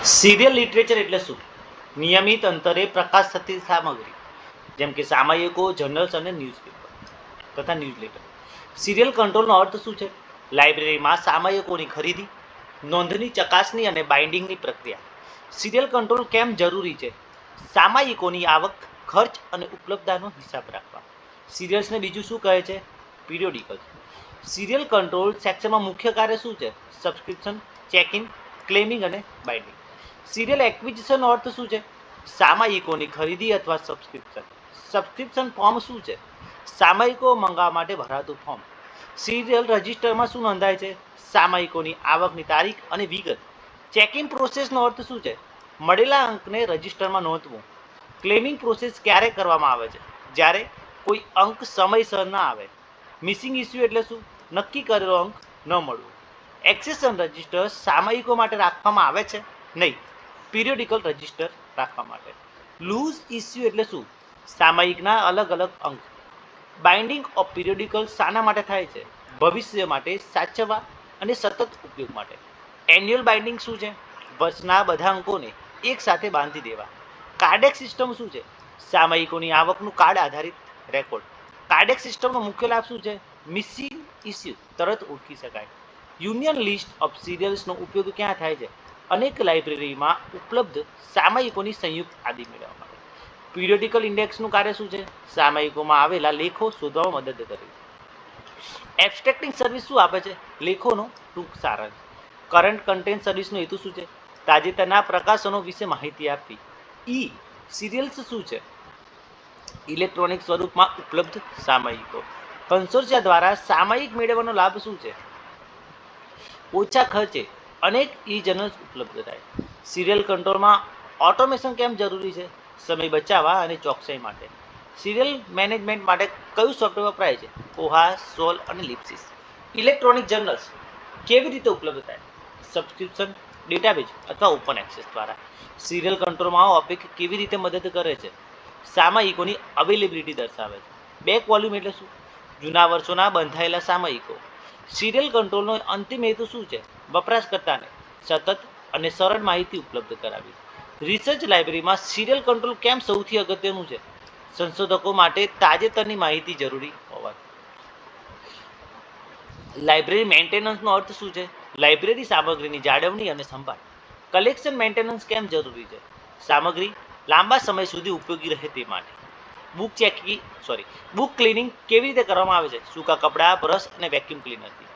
Serial literature એટલે શું? નિયમિત અંતરે પ્રકાશ થતી સામગ્રી, જેમ કે સામયિકો, જર્નલ્સ અને ન્યૂઝપેપર તથા ન્યૂઝલેટર. સિરિયલ કંટ્રોલનો અર્થ શું છે? લાઇબ્રેરીમાં સામયિકોની ખરીદી, નોંધની ચકાસણી અને બાઇન્ડિંગની પ્રક્રિયા. સિરિયલ કંટ્રોલ કેમ જરૂરી છે? સામયિકોની આવક, ખર્ચ અને ઉપલબ્ધતાનો હિસાબ રાખવા. સિરિયલ્સને બીજું શું કહે છે? પિરિયોડિકલ. સિરિયલ કંટ્રોલ સેક્શનમાં મુખ્ય કાર્ય શું છે? સબસ્ક્રિપ્શન, ચેક ઇન, ક્લેમિંગ અને બાઇન્ડિંગ. સિરિયલ એક્વિઝિશન અર્થ શું છે? સામયિકોની ખરીદી અથવા સબસ્ક્રિપ્શન. સબસ્ક્રિપ્શન ફોર્મ શું છે? સામયિકો મંગાવવા માટે ભરાતું ફોર્મ. સિરિયલ રજિસ્ટરમાં શું નોંધાય છે? સામયિકોની આવકની તારીખ અને વિગત. ચેક ઇન પ્રોસેસનો અર્થ શું છે? મળેલા અંકને રજિસ્ટરમાં નોંધવું. ક્લેમિંગ પ્રોસેસ ક્યારે કરવામાં આવે છે? જ્યારે કોઈ અંક સમયસર ન આવે. મિસિંગ ઇસ્યુ એટલે શું? નક્કી કરેલો અંક ન મળવો. એક્સેશન રજિસ્ટર સામયિકો માટે રાખવામાં આવે છે? નહીં, પિરિયોડિકલ રજિસ્ટર રાખવા માટે. લૂઝ ઇસ્યુ એટલે શું? સામયિકના અલગ અલગ અંક. બાઇન્ડિંગ ઓફ પિરિયોડિકલ શાના માટે થાય છે? ભવિષ્ય માટે સાચવવા અને સતત ઉપયોગ માટે. એન્યુઅલ બાઇન્ડિંગ શું છે? વર્ષના બધા અંકોને એક સાથે બાંધી દેવા. કાર્ડેક સિસ્ટમ શું છે? સામયિકોની આવકનું કાર્ડ આધારિત રેકોર્ડ. કાર્ડેક સિસ્ટમનો મુખ્ય લાભ શું છે? મિસિંગ ઇસ્યુ તરત ઓળખી શકાય. યુનિયન લિસ્ટ ઓફ સિરિયલ્સનો ઉપયોગ ક્યાં થાય છે? અનેક લાઇબ્રેરીમાં ઉપલબ્ધ સામયિકોની સંયુક્ત યાદી મેળવવા માટે. પિરિયોડિકલ ઇન્ડેક્સનું કાર્ય શું છે? સામયિકોમાં આવેલા લેખો શોધવામાં મદદ કરે છે. એબ્સ્ટ્રેક્ટિંગ સર્વિસ શું આપે છે? લેખોનો ટૂંક સારાંશ. કરંટ કન્ટેન્ટ સર્વિસનો હેતુ શું છે? તાજેતરના પ્રકાશનો વિશે માહિતી આપવી. ઈ સિરિયલ્સ શું છે? ઇલેક્ટ્રોનિક સ્વરૂપમાં ઉપલબ્ધ સામયિકો. કન્સોર્શિયા દ્વારા સામયિક મેળવવાનો લાભ શું છે? ઓછા ખર્ચે અનેક ઈ જર્નલ્સ ઉપલબ્ધ થાય. સિરિયલ કંટ્રોલમાં ઓટોમેશન કેમ જરૂરી છે? સમય બચાવવા અને ચોકસાઈ માટે. સિરિયલ મેનેજમેન્ટ માટે કયું સોફ્ટવેર વપરાય છે? કોહા, સોલ અને લિપ્સિસ. ઇલેક્ટ્રોનિક જર્નલ્સ કેવી રીતે ઉપલબ્ધ થાય? સબસ્ક્રિપ્શન, ડેટાબેઝ અથવા ઓપન એક્સેસ દ્વારા. સિરિયલ કંટ્રોલમાં ઓપિક કેવી રીતે મદદ કરે છે? સામયિકોની અવેલેબિલિટી દર્શાવે છે. બેક વોલ્યુમ એટલે શું? જૂના વર્ષોના બંધાયેલા સામયિકો. સિરિયલ કંટ્રોલનો અંતિમ હેતુ શું છે? વપરાશકર્તાને સતત અને સરળ માહિતી ઉપલબ્ધ કરાવી. રિસર્ચ લાઇબ્રેરીમાં સિરિયલ કંટ્રોલ કેમ સૌથી અગત્યનું છે? સંશોધકો માટે તાજેતરની માહિતી જરૂરી હોવાથી. લાઇબ્રેરી મેન્ટેનન્સનો અર્થ શું છે? લાઇબ્રેરી સામગ્રીની જાળવણી અને સંભાળ. કલેક્શન મેન્ટેનન્સ કેમ જરૂરી છે? સામગ્રી લાંબા સમય સુધી ઉપયોગી રહે તે માટે. બુક ક્લીનિંગ કેવી રીતે કરવામાં આવે છે? સૂકા કપડાં, બ્રશ અને વેક્યુમ ક્લીનરથી.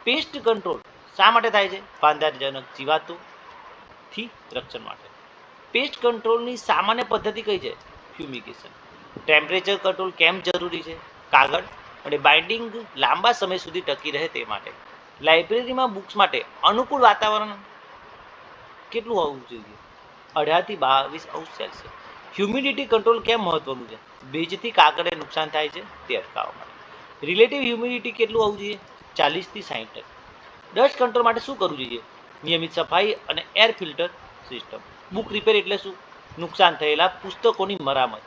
પેસ્ટ કંટ્રોલ શા માટે થાય છે? વાંધાજનક જીવાતોથી રક્ષણ માટે. પેસ્ટ કંટ્રોલની સામાન્ય પદ્ધતિ કઈ છે? ફ્યુમિગેશન. ટેમ્પરેચર કંટ્રોલ કેમ જરૂરી છે? કાગળ અને બાઇન્ડિંગ લાંબા સમય સુધી ટકી રહે તે માટે. લાઇબ્રેરીમાં બુક્સ માટે અનુકૂળ વાતાવરણ કેટલું હોવું જોઈએ? 18 થી 22°C. હ્યુમિડિટી કંટ્રોલ કેમ મહત્વનું છે? ભેજથી કાગળને નુકસાન થાય છે તે અટકાવવા માટે. રિલેટિવ હ્યુમિડિટી કેટલું હોવું જોઈએ? 40 થી 60%. ડસ્ટ કંટ્રોલ માટે શું કરવું જોઈએ? નિયમિત સફાઈ અને air filter system. Book repair એટલે શું? નુકસાન થયેલા પુસ્તકોની મરામત.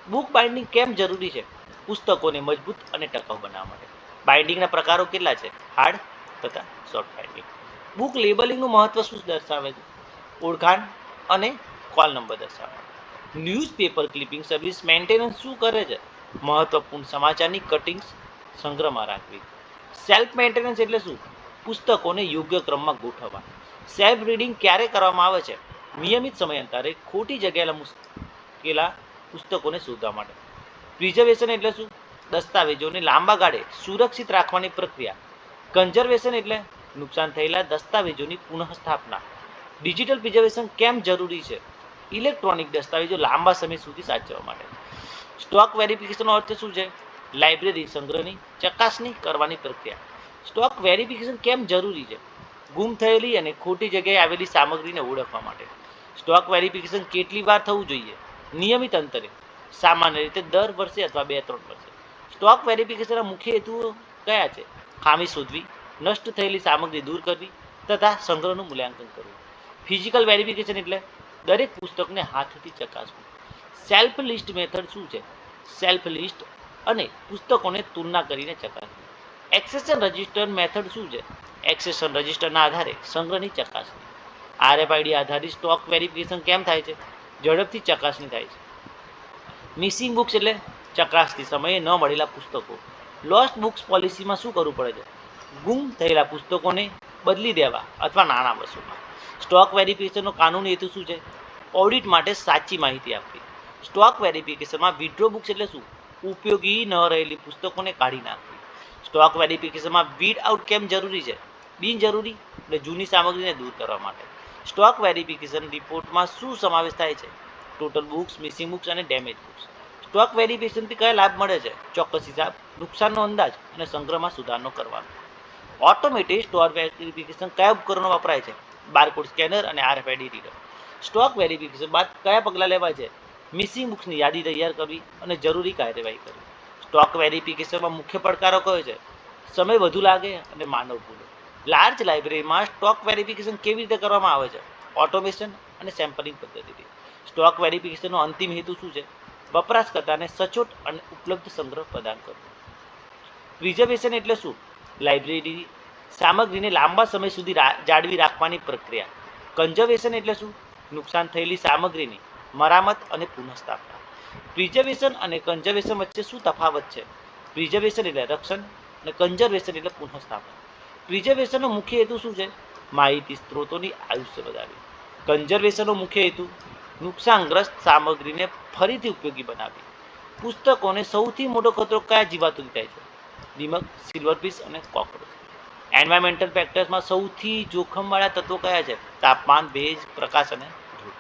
બુક બાઇન્ડિંગ કેમ જરૂરી છે? પુસ્તકોને મજબૂત અને ટકાઉ બનાવવા માટે. બાઇન્ડિંગના પ્રકારો કેટલા છે? હાર્ડ તથા સોફ્ટ બાઇન્ડિંગ. બુક લેબલિંગનું મહત્વ શું દર્શાવે છે? ઓળખાણ અને કોલ નંબર દર્શાવવા. ન્યૂઝપેપર ક્લિપિંગ સર્વિસ મેન્ટેનન્સ શું કરે છે? મહત્વપૂર્ણ સમાચારની કટિંગ્સ સંગ્રહમાં રાખવી. સેલ્ફ મેન્ટેનન્સ એટલે શું? પુસ્તકોને યોગ્ય ક્રમમાં ગોઠવવા. સેલ્ફ રીડિંગ ક્યારે કરવામાં આવે છે? નિયમિત સમયાંતરે ખોટી જગ્યાએ મૂકેલા પુસ્તકોને શોધવા માટે. પ્રિઝર્વેશન એટલે શું? દસ્તાવેજોને લાંબા ગાળે સુરક્ષિત રાખવાની પ્રક્રિયા. કન્ઝર્વેશન એટલે નુકસાન થયેલા દસ્તાવેજોની પુનઃસ્થાપના. ડિજિટલ પ્રિઝર્વેશન કેમ જરૂરી છે? ઇલેક્ટ્રોનિક દસ્તાવેજો લાંબા સમય સુધી સાચવવા માટે. સ્ટોક વેરિફિકેશનનો અર્થ શું છે? લાઇબ્રેરી સંગ્રહની ચકાસણી કરવાની પ્રક્રિયા. સ્ટોક વેરિફિકેશન કેમ જરૂરી છે? ગુમ થયેલી અને ખોટી જગ્યાએ આવેલી સામગ્રીને ઓળખવા માટે. સ્ટોક વેરિફિકેશન કેટલી વાર થવું જોઈએ? નિયમિત અંતરે, સામાન્ય રીતે દર વર્ષે અથવા 2-3 વર્ષે. સ્ટોક વેરિફિકેશનના મુખ્ય હેતુઓ કયા છે? ખામી શોધવી, નષ્ટ થયેલી સામગ્રી દૂર કરવી તથા સંગ્રહનું મૂલ્યાંકન કરવું. ફિઝિકલ વેરિફિકેશન એટલે દરેક પુસ્તકને હાથથી ચકાસવું. સેલ્ફ લિસ્ટ મેથડ શું છે? સેલ્ફ લિસ્ટ અને પુસ્તકોને તુલના કરીને ચકાસવું. એક્સેશન રજિસ્ટર મેથડ શું છે? એક્સેશન રજિસ્ટરના આધારે સંગ્રહની ચકાસણી. RFID આધારિત સ્ટોક વેરિફિકેશન કેમ થાય છે? ઝડપથી ચકાસણી થાય છે. મિસિંગ બુક્સ એટલે ચકાસતી સમયે ન મળેલા પુસ્તકો. લોસ્ટ બુક્સ પોલિસીમાં શું કરવું પડે છે? ગુમ થયેલા પુસ્તકોને બદલી દેવા અથવા નાણાં વસૂલવા. સ્ટોક વેરિફિકેશનનો કાનૂની હેતુ શું છે? ઓડિટ માટે સાચી માહિતી આપવી. સ્ટોક વેરિફિકેશનમાં વિથડ્રો બુક્સ એટલે શું? ઉપયોગી ન રહેલી પુસ્તકોને કાઢી નાખવી. સ્ટોક વેરિફિકેશનમાં વીડ આઉટ કેમ જરૂરી છે? બિનજરૂરી એટલે જૂની સામગ્રીને દૂર કરવા માટે. સ્ટોક વેરિફિકેશન રિપોર્ટમાં શું સમાવેશ થાય છે? ટોટલ બુક્સ, મિસિંગ બુક્સ અને ડેમેજ બુક્સ. સ્ટોક વેરિફિકેશનથી કયા લાભ મળે છે? ચોક્કસ હિસાબ, નુકસાનનો અંદાજ અને સંગ્રહમાં સુધારો કરવાનો. ઓટોમેટેડ સ્ટોક વેરિફિકેશન કયા ઉપકરણો વપરાય છે? બારકોડ સ્કેનર અને RFID રીડર. સ્ટોક વેરિફિકેશન બાદ કયા પગલાં લેવાય છે? મિસિંગ બુક્સની યાદી તૈયાર કરવી અને જરૂરી કાર્યવાહી કરવી. સ્ટોક વેરિફિકેશનમાં મુખ્ય પડકારો કયો છે? સમય વધુ લાગે અને માનવ ભૂલો. લાર્જ લાઇબ્રેરીમાં સ્ટોક વેરિફિકેશન કેવી રીતે કરવામાં આવે છે? ઓટોમેશન અને સેમ્પલિંગ પદ્ધતિથી. સ્ટોક વેરિફિકેશનનો અંતિમ હેતુ શું છે? વપરાશકર્તાને સચોટ અને ઉપલબ્ધ સંગ્રહ પ્રદાન કરવો. પ્રિઝર્વેશન એટલે શું? લાઇબ્રેરી સામગ્રીને લાંબા સમય સુધી જાળવી રાખવાની પ્રક્રિયા. કન્ઝર્વેશન એટલે શું? નુકસાન થયેલી સામગ્રીની મરામત અને પુનઃસ્થાપના. પ્રિઝર્વેશન અને કન્ઝર્વેશન વચ્ચે શું તફાવત છે? પ્રિઝર્વેશન એટલે રક્ષણ અને કન્ઝર્વેશન એટલે પુનઃસ્થાપના. પ્રિઝર્વેશનનો મુખ્ય હેતુ શું છે? માહિતી સ્ત્રોતોની આયુષ્ય વધારવી. કન્ઝર્વેશનનો મુખ્ય હેતુ નુકસાનગ્રસ્ત સામગ્રીને ફરીથી ઉપયોગી બનાવવી. પુસ્તકોને સૌથી મોટો ખતરો કયા જીવાતોથી થાય છે? દીમક, સિલ્વરફિશ અને કોકરોચ. એન્વાયરમેન્ટલ ફેક્ટર્સમાં સૌથી જોખમવાળા તત્વો કયા છે? તાપમાન, ભેજ, પ્રકાશ અને ધૂળ.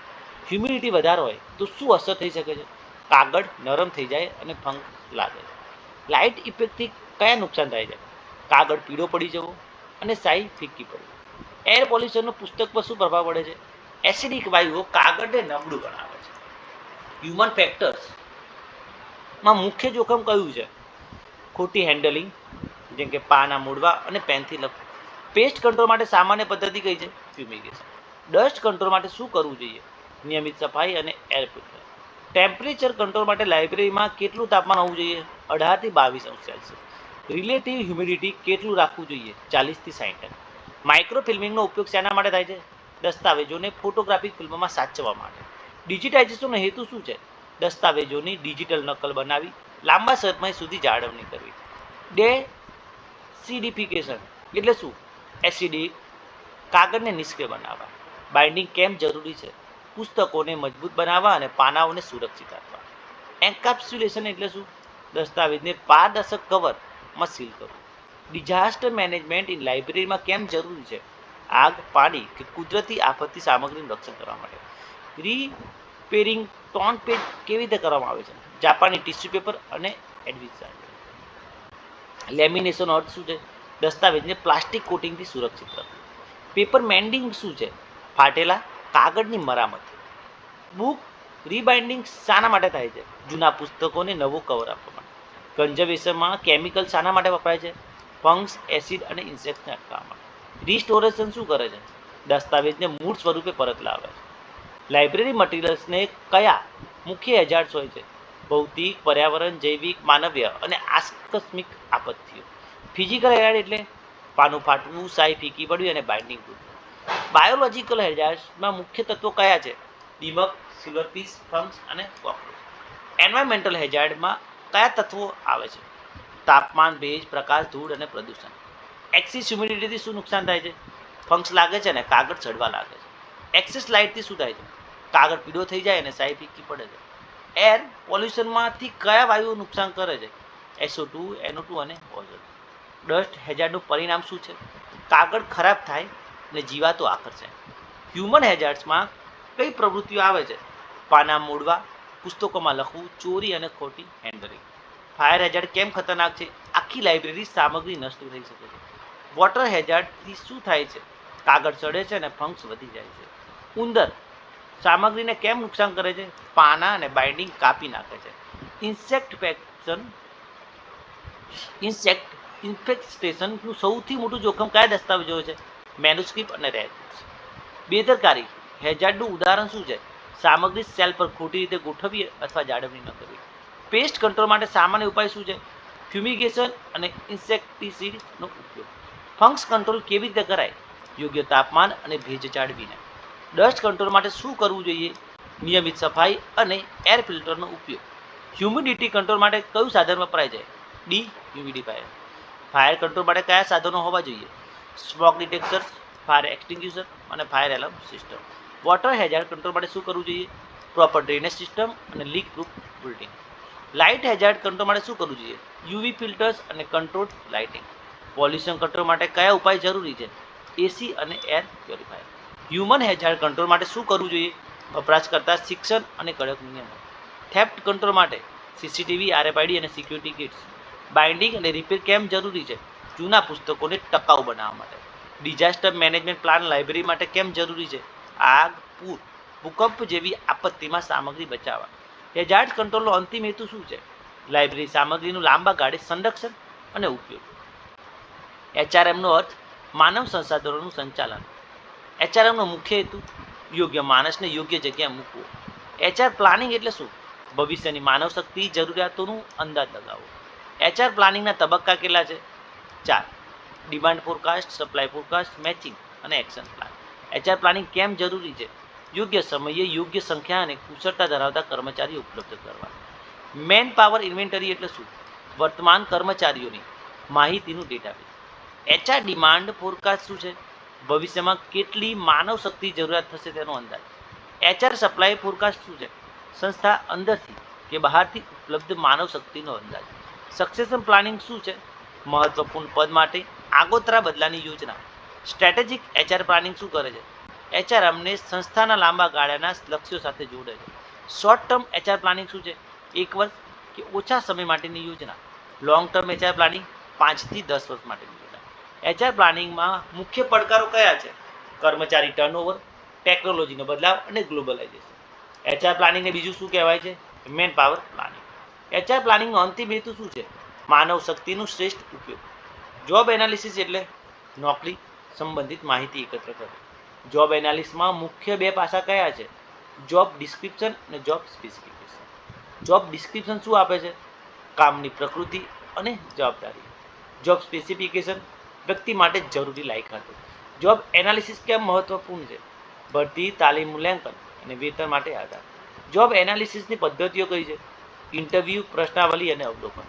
હ્યુમિડિટી વધારે હોય તો શું અસર થઈ શકે છે? કાગળ નરમ થઈ જાય અને ફંગ લાગે. લાઇટ ઇફેક્ટથી કયા નુકસાન થાય છે? કાગળ પીળો પડી જવો અને શાહી ફીકી પડવી. એર પોલ્યુશનનો પુસ્તક પર શું પ્રભાવ પડે છે? એસિડિક વાયુઓ કાગળને નબળું બનાવે છે. હ્યુમન ફેક્ટર્સમાં મુખ્ય જોખમ કયું છે? ખોટી હેન્ડલિંગ, જેમ કે પાના મોડવા અને પેનથી લખવું. પેસ્ટ કંટ્રોલ માટે સામાન્ય પદ્ધતિ કઈ છે? ફ્યુમિગેશન. ડસ્ટ કંટ્રોલ માટે શું કરવું જોઈએ? નિયમિત સફાઈ અને એર ફિલ્ટર. ટેમ્પરેચર કંટ્રોલ માટે લાઇબ્રેરીમાં કેટલું તાપમાન હોવું જોઈએ? 18 થી 22 અંશ સેલ્સિયસ. રિલેટિવ હ્યુમિડિટી કેટલું રાખવું જોઈએ? 40 થી 60%. માઇક્રોફિલ્મિંગનો ઉપયોગ શેના માટે થાય છે? દસ્તાવેજોને ફોટોગ્રાફિક ફિલ્મમાં સાચવવા માટે. ડિજિટાઇઝેશનનો હેતુ શું છે? દસ્તાવેજોની ડિજિટલ નકલ બનાવી લાંબા સમય સુધી જાળવણી કરવી. ડેસિડિફિકેશન એટલે શું? એસિડિક કાગળને નિષ્ક્રિય બનાવવા. બાઇન્ડિંગ કેમ જરૂરી છે? પુસ્તકોને મજબૂત બનાવવા અને પાનાઓને સુરક્ષિત રાખવા. એન્કેપ્સ્યુલેશન એટલે શું? દસ્તાવેજને પારદર્શક કવરમાં સીલ કરવું. ડિઝાસ્ટર મેનેજમેન્ટ ઇન લાઇબ્રેરીમાં કેમ જરૂરી છે? આગ, પાણી કે કુદરતી આફતથી સામગ્રીનું રક્ષણ કરવા માટે. રિપેરિંગ ટોન પેજ કેવી રીતે કરવામાં આવે છે? જાપાની ટિશ્યુ પેપર અને એડવિઝ. લેમિનેશન અર્થ શું છે? દસ્તાવેજને પ્લાસ્ટિક કોટિંગથી સુરક્ષિત રાખવું. પેપર મેન્ડિંગ શું છે? ફાટેલા કાગળની મરામત. બુક રીબાઇન્ડિંગ શાના માટે થાય છે? જૂના પુસ્તકોને નવું કવર આપવા માટે. કન્ઝર્વેશનમાં કેમિકલ શાના માટે વપરાય છે? ફંગ્સ, એસિડ અને ઇન્સેક્ટને અટકાવવા માટે. રિસ્ટોરેશન શું કરે છે? દસ્તાવેજને મૂળ સ્વરૂપે પરત લાવે છે. લાઇબ્રેરી મટીરિયલ્સને કયા મુખ્ય હેઝાર્ડ્સ હોય છે? ભૌતિક, પર્યાવરણ, જૈવિક, માનવીય અને આકસ્મિક આપત્તિઓ. ફિઝિકલ હેઝાર્ડ એટલે પાનું ફાટવું, શાહી ફીકી પડવી અને બાઇન્ડિંગ તૂટવું. બાયોલોજિકલ હેઝાર્ડ્સમાં મુખ્ય તત્વો કયા છે? દીમક, સિલ્વરફિશ, ફંગ્સ અને કોકરોચ. એન્વાયરમેન્ટલ હેઝાર્ડમાં કયા તત્વો આવે છે? તાપમાન, ભેજ, પ્રકાશ, ધૂળ અને પ્રદૂષણ. એક્સિસ હ્યુમિડિટીથી શું નુકસાન થાય છે? ફંગ્સ લાગે છે અને કાગળ ચડવા લાગે છે. એક્સેસ લાઇટથી શું થાય છે? કાગળ પીળો થઈ જાય અને શાહી ફીકી પડે છે. એર પોલ્યુશનમાંથી કયા વાયુઓ નુકસાન કરે છે? SO2, NO2 અને ઓઝોન. ડસ્ટ હેઝાર્ડનું પરિણામ શું છે? કાગળ ખરાબ થાય અને જીવાતો આકર્ષાય. હ્યુમન હેઝાર્ડ્સમાં કઈ પ્રવૃત્તિઓ આવે છે? પાના મોડવા, પુસ્તકોમાં લખવું, ચોરી અને ખોટી હેન્ડલિંગ. ફાયર હેઝાર્ડ કેમ ખતરનાક છે? આખી લાઇબ્રેરી સામગ્રી નષ્ટ થઈ શકે છે. વોટર હેઝાર્ડથી શું થાય છે? કાગળ ચડે છે અને ફંગ્સ વધી જાય છે. ઉંદર સામગ્રીને કેમ નુકસાન કરે છે? પાના અને બાઇન્ડિંગ કાપી નાખે છે. ઇન્ફેક્ટેશનનું સૌથી મોટું જોખમ કયા દસ્તાવેજો છે? મેન્યુસ્ક્રિપ્ટ અને રેર બુક્સ. બેદરકારી હેઝાર્ડનું ઉદાહરણ શું છે? સામગ્રી સેલ પર ખોટી રીતે ગોઠવવી અથવા જાળવણી ન કરવી. પેસ્ટ કંટ્રોલ માટે સામાન્ય ઉપાય શું છે? ફ્યુમિગેશન અને ઇન્સેક્ટિસિડનો ઉપયોગ. ફંગ્સ કંટ્રોલ કેવી રીતે કરાય? યોગ્ય તાપમાન અને ભેજ જાળવીને. ડસ્ટ કંટ્રોલ માટે શું કરવું જોઈએ? નિયમિત સફાઈ અને એર ફિલ્ટરનો ઉપયોગ. હ્યુમિડિટી કંટ્રોલ માટે કયું સાધન વપરાય છે? D humidifier. ફાયર કંટ્રોલ માટે કયા સાધનો હોવા જોઈએ? સ્મોક ડિટેક્ટર, ફાયર એક્સટિંગ્યુશર અને fire alarm system. Water hazard control માટે શું કરવું જોઈએ? પ્રોપર ડ્રેનેજ સિસ્ટમ અને leak proof building. Light hazard control માટે શું કરવું જોઈએ? યુવી ફિલ્ટર્સ અને કંટ્રોલ લાઇટિંગ. પોલ્યુશન કંટ્રોલ માટે કયા ઉપાય જરૂરી છે? એસી અને air purifier. Human hazard control માટે શું કરવું જોઈએ? વપરાશકર્તા શિક્ષણ અને કડક નિયમો. થેફ્ટ કંટ્રોલ માટે સીસીટીવી, આરએફઆઈડી અને સિક્યુરિટી કિટ્સ. બાઇન્ડિંગ અને રિપેર કેમ જરૂરી છે? જૂના પુસ્તકોને ટકાઉ બનાવવા માટે. ડિઝાસ્ટર મેનેજમેન્ટ પ્લાન લાઇબ્રેરી માટે કેમ જરૂરી છે? આગ, પૂર, ભૂકંપ જેવી આપત્તિમાં સામગ્રી બચાવવા. હેઝાર્ડ કંટ્રોલનો અંતિમ હેતુ શું છે? લાઇબ્રેરી સામગ્રીનું લાંબા ગાળે સંરક્ષણ અને ઉપયોગ. એચઆરએમનો અર્થ માનવ સંસાધનોનું સંચાલન. એચઆરએમનો મુખ્ય હેતુ યોગ્ય માણસને યોગ્ય જગ્યાએ મૂકવો. એચઆર પ્લાનિંગ એટલે શું? ભવિષ્યની માનવ શક્તિ જરૂરિયાતોનું અંદાજ લગાવવો. એચઆર પ્લાનિંગના તબક્કા કેટલા છે? 4. Demand forecast, supply forecast, matching અને એક્શન પ્લાન. એચઆર પ્લાનિંગ કેમ જરૂરી છે? યોગ્ય સમયે યોગ્ય સંખ્યા અને કુશળતા ધરાવતા કર્મચારીઓ ઉપલબ્ધ કરવા. મેન પાવર ઇન્વેન્ટરી એટલે શું? વર્તમાન કર્મચારીઓની માહિતીનું ડેટાબેઝ. એચઆર ડિમાન્ડ ફોરકાસ્ટ શું છે? ભવિષ્યમાં કેટલી માનવ શક્તિ જરૂરિયાત થશે તેનો અંદાજ. એચઆર સપ્લાય ફોરકાસ્ટ શું છે? સંસ્થા અંદરથી કે બહારથી ઉપલબ્ધ માનવ શક્તિનો અંદાજ. સક્સેશન પ્લાનિંગ શું છે? મહત્વપૂર્ણ પદ માટે આગોતરા બદલાની યોજના. સ્ટ્રેટેજિક એચઆર પ્લાનિંગ શું કરે છે? એચઆર અમને સંસ્થાના લાંબા ગાળાના લક્ષ્યો સાથે જોડે છે. શોર્ટ ટર્મ એચઆર પ્લાનિંગ શું છે? 1 વર્ષ કે ઓછા સમય માટેની યોજના. લોંગ ટર્મ એચઆર પ્લાનિંગ 5 થી 10 વર્ષ માટેની યોજના. એચઆર પ્લાનિંગમાં મુખ્ય પડકારો કયા છે? કર્મચારી ટર્નઓવર, ટેકનોલોજીનો બદલાવ અને ગ્લોબલાઇઝેશન. એચઆર પ્લાનિંગને બીજું શું કહેવાય છે? Man power planning. એચઆર પ્લાનિંગનો અંતિમ હેતુ શું છે? માનવ શક્તિનું શ્રેષ્ઠ ઉપયોગ. જોબ એનાલિસિસ એટલે નોકરી સંબંધિત માહિતી એકત્ર કરવી. જોબ એનાલિસિસમાં મુખ્ય 2 પાસા કયા છે? જોબ ડિસ્ક્રિપ્શન અને જોબ સ્પેસિફિકેશન. જોબ ડિસ્ક્રિપ્શન શું આપે છે? કામની પ્રકૃતિ અને જવાબદારી. જોબ સ્પેસિફિકેશન વ્યક્તિ માટે જરૂરી લાયકાતો. જોબ એનાલિસિસ કેમ મહત્વપૂર્ણ છે? ભરતી, તાલીમ, મૂલ્યાંકન અને વેતન માટે આધાર. જોબ એનાલિસિસની પદ્ધતિઓ કઈ છે? ઇન્ટરવ્યૂ, પ્રશ્નાવલી અને અવલોકન.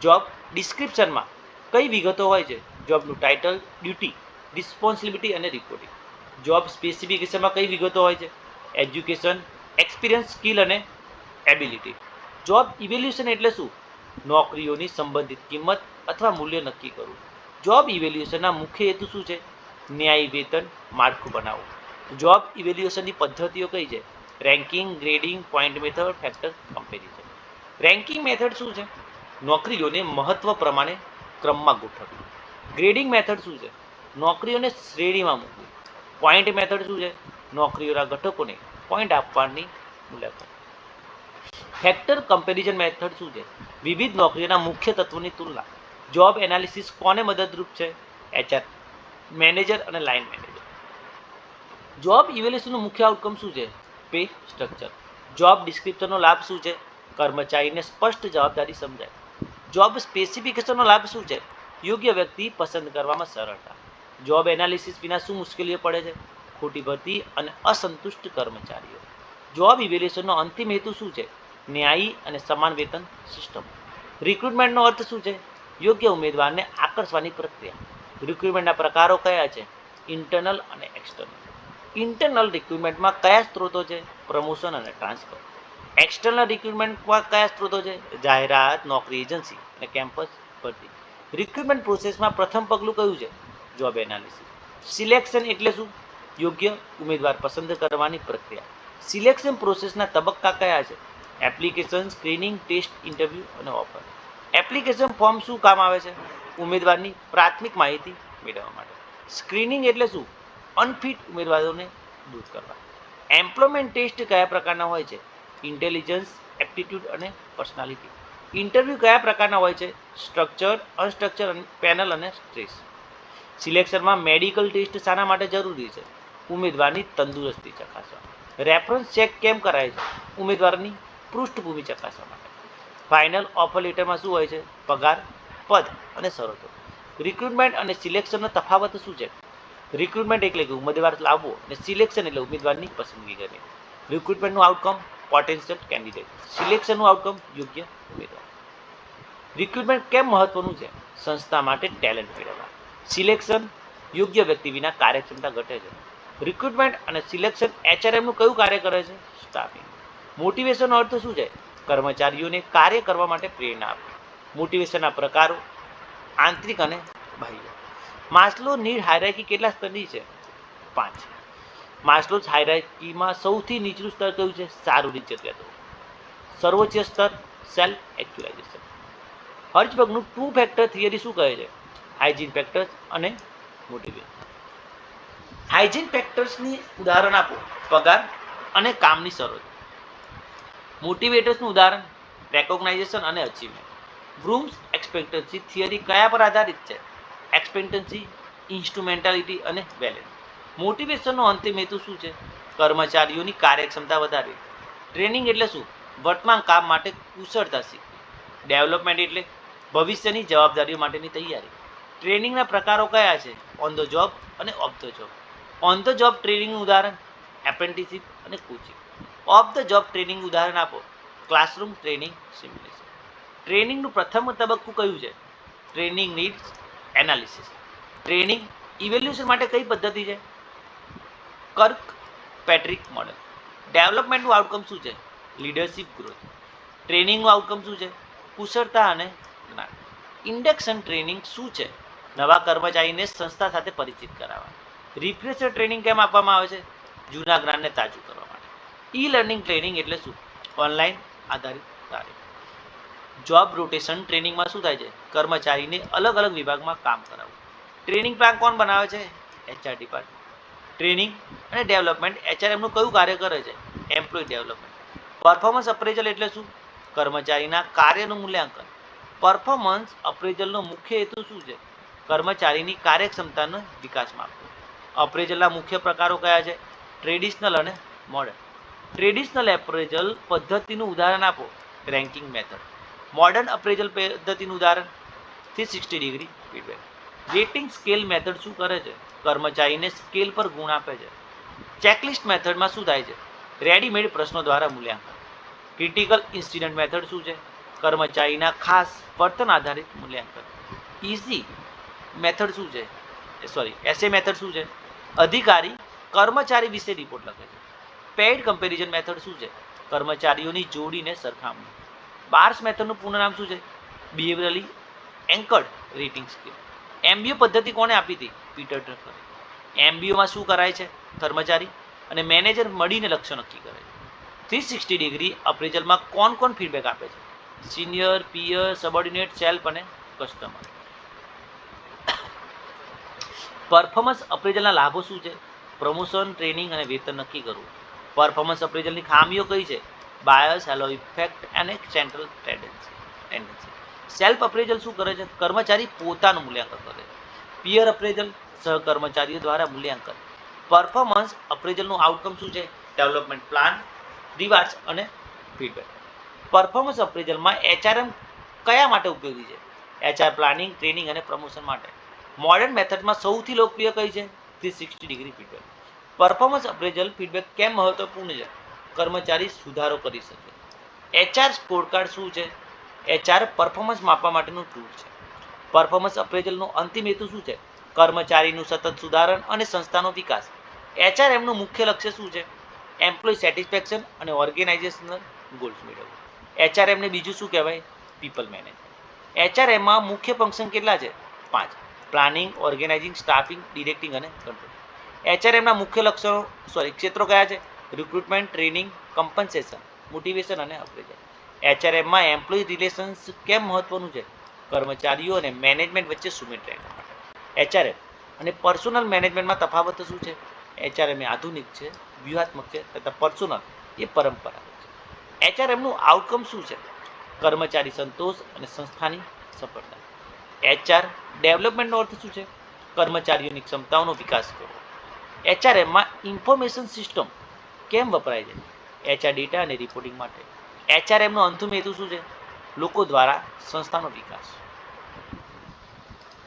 જોબ ડિસ્ક્રિપ્શનમાં કઈ વિગતો હોય છે? જોબનું ટાઇટલ, ડ્યુટી, રિસ્પોન્સિબિલિટી અને રિપોર્ટિંગ. જોબ સ્પેસિફિકેશનમાં કઈ વિગતો હોય છે? એજ્યુકેશન, એક્સપિરિયન્સ, સ્કિલ અને એબિલિટી. જોબ ઇવેલ્યુએશન એટલે શું? નોકરીઓની સંબંધિત કિંમત અથવા મૂલ્ય નક્કી કરવું. જોબ ઇવેલ્યુએશનના મુખ્ય હેતુ શું છે? ન્યાયી વેતન માળખું બનાવવું. જોબ ઇવેલ્યુએશનની પદ્ધતિઓ કઈ છે? Ranking, grading, point method, factor comparison. Ranking method શું છે? નોકરીઓને મહત્વ પ્રમાણે ક્રમમાં ગોઠવવી. ગ્રેડિંગ મેથડ શું છે? નોકરીઓને શ્રેણીમાં મૂકવી. પોઈન્ટ મેથડ શું છે? નોકરીઓના ઘટકોને પોઈન્ટ આપવાની મૂલ્યાંકન. ફેક્ટર કમ્પેરિઝન મેથડ શું છે? વિવિધ નોકરીઓના મુખ્ય તત્વોની તુલના. જોબ એનાલિસિસ કોને મદદરૂપ છે? એચઆર મેનેજર અને લાઇન મેનેજર. જોબ ઇવેલ્યુએશનનું મુખ્ય આઉટકમ શું છે? Pay structure. જોબ ડિસ્ક્રિપ્શનનો લાભ શું છે? કર્મચારીને સ્પષ્ટ જવાબદારી સમજાય. જોબ સ્પેસિફિકેશનનો લાભ શું છે? યોગ્ય વ્યક્તિ પસંદ કરવામાં સરળતા. જોબ એનાલિસિસ વિના શું મુશ્કેલીઓ પડે છે? ખોટી ભરતી અને અસંતુષ્ટ કર્મચારીઓ. જોબ ઇવેલ્યુએશનનો અંતિમ હેતુ શું છે? ન્યાયી અને સમાન વેતન સિસ્ટમ. રિક્રુટમેન્ટનો અર્થ શું છે? યોગ્ય ઉમેદવારને આકર્ષવાની પ્રક્રિયા. રિક્રુટમેન્ટના પ્રકારો કયા છે? ઇન્ટરનલ અને એક્સટર્નલ. ઇન્ટરનલ રિક્રુટમેન્ટમાં કયા સ્ત્રોતો છે? પ્રમોશન અને ટ્રાન્સફર. એક્સટર્નલ રિક્રુટમેન્ટમાં કયા સ્ત્રોતો છે? જાહેરાત, નોકરી એજન્સી અને કેમ્પસ ભરતી. રિક્રુટમેન્ટ પ્રોસેસમાં પ્રથમ પગલું કયું છે? Job analysis. સિલેક્શન એટલે શું? યોગ્ય ઉમેદવાર પસંદ કરવાની પ્રક્રિયા. સિલેક્શન પ્રોસેસના તબક્કા કયા છે? એપ્લિકેશન, સ્ક્રીનિંગ, ટેસ્ટ, ઇન્ટરવ્યૂ અને ઓફર. એપ્લિકેશન ફોર્મ શું કામ આવે છે? ઉમેદવારની પ્રાથમિક માહિતી મેળવવા માટે. સ્ક્રીનિંગ એટલે શું? અનફિટ ઉમેદવારોને દૂર કરવા. એમ્પ્લોયમેન્ટ ટેસ્ટ કયા પ્રકારના હોય છે? ઇન્ટેલિજન્સ, એપ્ટિટ્યૂડ અને પર્સનાલિટી. ઇન્ટરવ્યૂ કયા પ્રકારના હોય છે? સ્ટ્રક્ચર, અનસ્ટ્રક્ચર, પેનલ અને સ્ટ્રેસ. સિલેક્શનમાં મેડિકલ ટેસ્ટ શાના માટે જરૂરી છે? ઉમેદવારની તંદુરસ્તી ચકાસવા. રેફરન્સ ચેક કેમ કરાય છે? ઉમેદવારની પૃષ્ઠભૂમિ ચકાસવા માટે. ફાઇનલ ઓફર લેટરમાં શું હોય છે? પગાર, પદ અને શરતો. રિક્રુટમેન્ટ અને સિલેક્શનનો તફાવત શું છે? રિક્રુટમેન્ટ એટલે કે ઉમેદવાર લાવવો અને સિલેક્શન એટલે ઉમેદવારની પસંદગી કરવી. રિક્રુટમેન્ટનું આઉટકમ પોટેન્શિયલ કેન્ડિડેટ, સિલેક્શનનું આઉટકમ યોગ્ય ઉમેદવાર. રિક્રુટમેન્ટ કેમ મહત્વનું છે? સંસ્થા માટે ટેલેન્ટ મેળવવા. સિલેક્શન યોગ્ય વ્યક્તિ વિના કાર્યક્ષમતા ઘટે છે. રિક્રુટમેન્ટ અને સિલેક્શન એચઆરએમનું કયું કાર્ય કરે છે? સ્ટાફિંગ. મોટિવેશનનો અર્થ શું છે? કર્મચારીઓને કાર્ય કરવા માટે પ્રેરણા આપવી. મોટિવેશનના પ્રકારો આંતરિક અને બાહ્ય. માસ્લો નીડ હાયરાર્કી કેટલા સ્તરની છે? 5. માસ્લો હાયરાર્કીમાં સૌથી નીચલું સ્તર કયું છે? શારીરિક જરૂરિયાતો. સર્વોચ્ચ સ્તર સેલ્ફ એક્ચ્યુઅલાઇઝેશન. હર્ઝબર્ગનું 2 ફેક્ટર થિયરી શું કહે છે? હાઇજીન ફેક્ટર્સ અને મોટિવેશન. હાઇજીન ફેક્ટર્સની ઉદાહરણ આપો. પગાર અને કામની શરતો. મોટિવેટર્સનું ઉદાહરણ રેકોગ્નાઇઝેશન અને અચીવમેન્ટ. બ્રૂમ્સ એક્સપેક્ટન્સી થિયરી કયા પર આધારિત છે? એક્સપેક્ટન્સી, ઇન્સ્ટ્રુમેન્ટાલિટી અને બેલેન્સ. મોટિવેશનનો અંતિમ હેતુ શું છે? કર્મચારીઓની કાર્યક્ષમતા વધારવી. ટ્રેનિંગ એટલે શું? વર્તમાન કામ માટે કુશળતા શીખવી. ડેવલપમેન્ટ એટલે ભવિષ્યની જવાબદારીઓ માટેની તૈયારી. ટ્રેનિંગના પ્રકારો કયા છે? ઓન ધ જોબ અને off the job. On the job ટ્રેનિંગનું ઉદાહરણ એપ્રેન્ટિસશીપ અને coaching. Off the job training ઉદાહરણ આપો. Classroom training, simulation. ટ્રેનિંગનું પ્રથમ તબક્કું કયું છે? Training needs analysis. Training evaluation માટે કઈ પદ્ધતિ છે? કર્ક પેટ્રિક મોડેલ. ડેવલપમેન્ટનું આઉટકમ શું છે? Leadership growth. ટ્રેનિંગનું આઉટકમ શું છે? કુશળતા અને જ્ઞાન. ઇન્ડક્શન ટ્રેનિંગ શું છે? નવા કર્મચારીને સંસ્થા સાથે પરિચિત કરાવવા. રિફ્રેશર ટ્રેનિંગ કેમ આપવામાં આવે છે? જૂના જ્ઞાનને તાજું કરવા માટે. ઈ લર્નિંગ ટ્રેનિંગ એટલે શું? ઓનલાઈન આધારિત તાલીમ. જોબ રોટેશન ટ્રેનિંગમાં શું થાય છે? કર્મચારીને અલગ અલગ વિભાગમાં કામ કરાવવું. ટ્રેનિંગ પ્લાન કોણ બનાવે છે? HR department. ટ્રેનિંગ અને ડેવલપમેન્ટ એચઆરએમનું કયું કાર્ય કરે છે? Employ development. પરફોર્મન્સ અપ્રેઝલ એટલે શું? કર્મચારીના કાર્યનું મૂલ્યાંકન. પરફોર્મન્સ અપ્રેઝલનો મુખ્ય હેતુ શું છે? કર્મચારીની કાર્યક્ષમતાનો વિકાસ માપવો. અપ્રેઝલના મુખ્ય પ્રકારો કયા છે? ટ્રેડિશનલ અને મોડર્ન. ટ્રેડિશનલ અપ્રેઝલ પદ્ધતિનું ઉદાહરણ આપો. Ranking method. મોડર્ન અપ્રેઝલ પદ્ધતિનું ઉદાહરણ 360 degree feedback. Rating scale method શું કરે છે? કર્મચારીને સ્કેલ પર ગુણ આપે છે. ચેકલિસ્ટ મેથડમાં શું થાય છે? રેડીમેડ પ્રશ્નો દ્વારા મૂલ્યાંકન. ક્રિટિકલ ઇન્સિડન્ટ મેથડ શું છે? કર્મચારીના ખાસ વર્તન આધારિત મૂલ્યાંકન. ઇઝી મેથડ શું છે? એસે મેથડ શું છે? અધિકારી કર્મચારી વિશે રિપોર્ટ લખે છે. પેઇડ કમ્પેરિઝન મેથડ શું છે? કર્મચારીઓની જોડીને સરખામણી. બાર્સ મેથડનું પૂર્ણ નામ શું છે? બિહેવિયરલી એન્કર્ડ રેટિંગ સ્કેલ. એમબીઓ પદ્ધતિ કોણે આપી હતી? Peter Drucker. એમબીઓમાં શું કરાય છે? કર્મચારી અને મેનેજર મળીને લક્ષ્ય નક્કી કરે છે. 360 ડિગ્રી અપ્રેઝલમાં કોણ કોણ ફીડબેક આપે છે? સિનિયર, પિયર, સબઓર્ડિનેટ, સેલ્ફ અને કસ્ટમર. પરફોર્મન્સ અપ્રેઝલના લાભો શું છે? પ્રમોશન, ટ્રેનિંગ અને વેતન નક્કી કરવું. પરફોર્મન્સ અપ્રેઝલની ખામીઓ કઈ છે? બાયસ, હેલો ઇફેક્ટ અને સેન્ટ્રલ ટેન્ડન્સી. સેલ્ફ અપ્રેઝલ શું કરે છે? કર્મચારી પોતાનું મૂલ્યાંકન કરે છે. પિયર અપ્રેઝલ સહકર્મચારીઓ દ્વારા મૂલ્યાંકન. પરફોર્મન્સ અપ્રેઝલનું આઉટકમ શું છે? ડેવલપમેન્ટ પ્લાન, રિવાર્ડ્સ અને ફીડબેક. પરફોર્મન્સ અપ્રેઝલમાં એચઆરએમ કયા માટે ઉપયોગી છે? એચઆર પ્લાનિંગ, ટ્રેનિંગ અને પ્રમોશન માટે. મોડર્ન મેથડમાં સૌથી લોકપ્રિય કઈ છે? 360 degree feedback. Performance appraisal feedback કેમ મહત્વપૂર્ણ છે? કર્મચારી સુધારો કરી શકે. એચઆર સ્કોરકાર્ડ શું છે? એચઆર પરફોર્મન્સ માપવા માટેનું ટૂલ છે. પરફોર્મન્સ અપ્રેઝલનો અંતિમ હેતુ શું છે? કર્મચારીનું સતત સુધારણ અને સંસ્થાનો વિકાસ. એચઆરએમનું મુખ્ય લક્ષ્ય શું છે? એમ્પ્લોય સેટિસ્ફેક્શન અને ઓર્ગેનાઇઝેશનલ ગોલ્સ મેળવવું. એચઆરએમને બીજું શું કહેવાય? People management. એચઆરએમમાં મુખ્ય ફંક્શન કેટલા છે? 5. પ્લાનિંગ, ઓર્ગેનાઇઝિંગ, સ્ટાફિંગ, ડિરેક્ટિંગ અને કંટ્રોલ. એચઆરએમના મુખ્ય ક્ષેત્રો કયા છે? રિક્રુટમેન્ટ, ટ્રેનિંગ, કમ્પન્સેશન, મોટિવેશન અને અપ્રેઝલ. એચઆરએમમાં એમ્પ્લોય રિલેશન્સ કેમ મહત્વનું છે? કર્મચારીઓ અને મેનેજમેન્ટ વચ્ચે સુમેળ રહેવા માટે. એચઆરએમ અને પર્સોનલ મેનેજમેન્ટમાં તફાવત શું છે? એચઆરએમ એ આધુનિક છે, વ્યૂહાત્મક છે, તથા પર્સોનલ એ પરંપરાગત છે. એચઆરએમનું આઉટકમ શું છે? કર્મચારી સંતોષ અને સંસ્થાની સફળતા. એચઆર ડેવલપમેન્ટનો અર્થ શું છે? કર્મચારીઓની ક્ષમતાઓનો વિકાસ કરવો. એચઆરએમમાં ઇન્ફોર્મેશન સિસ્ટમ કેમ વપરાય છે? એચઆર ડેટા અને રિપોર્ટિંગ માટે. એચઆરએમનો અંતિમ હેતુ શું છે? લોકો દ્વારા સંસ્થાનો વિકાસ.